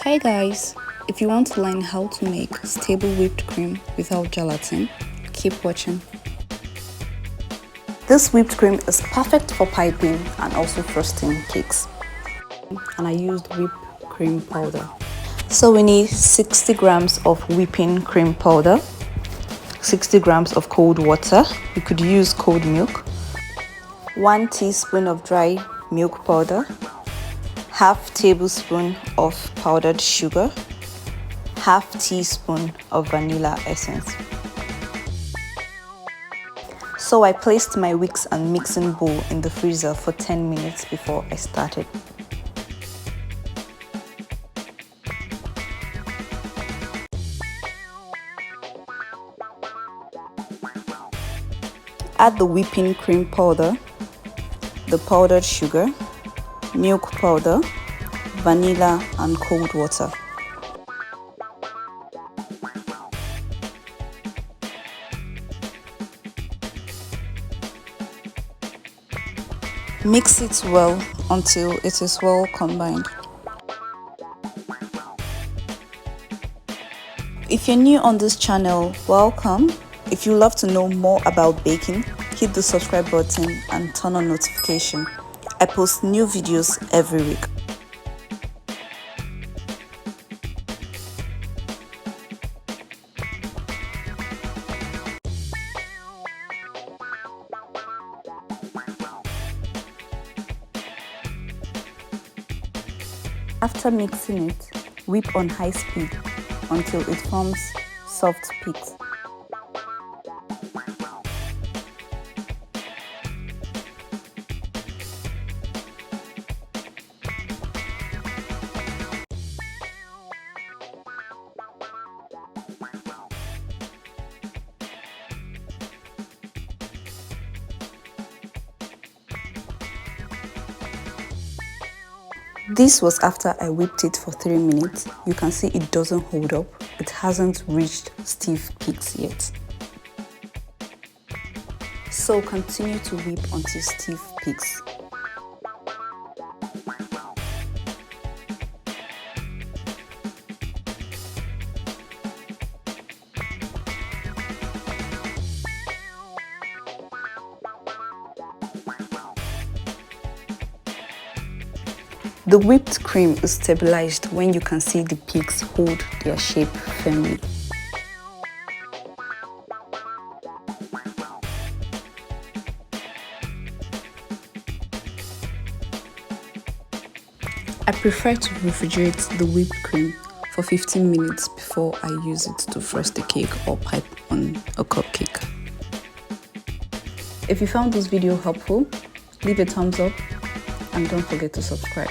Hi guys, if you want to learn how to make stable whipped cream without gelatin, keep watching. This whipped cream is perfect for piping and also frosting cakes. And I used whipped cream powder. So we need 60 grams of whipping cream powder, 60 grams of cold water, you could use cold milk, 1 teaspoon of dry milk powder, half tablespoon of powdered sugar, half teaspoon of vanilla essence. So I placed my whisk and mixing bowl in the freezer for 10 minutes before I started. Add the whipping cream powder, the powdered sugar, milk powder, vanilla and cold water. Mix it well until it is well combined. If you're new on this channel, welcome. If you love to know more about baking, hit the subscribe button and turn on notification. I post new videos every week. After mixing it, whip on high speed until it forms soft peaks. This was after I whipped it for 3 minutes. You can see it doesn't hold up. It hasn't reached stiff peaks yet. So continue to whip until stiff peaks. The whipped cream is stabilized when you can see the peaks hold their shape firmly. I prefer to refrigerate the whipped cream for 15 minutes before I use it to frost a cake or pipe on a cupcake. If you found this video helpful, leave a thumbs up and don't forget to subscribe.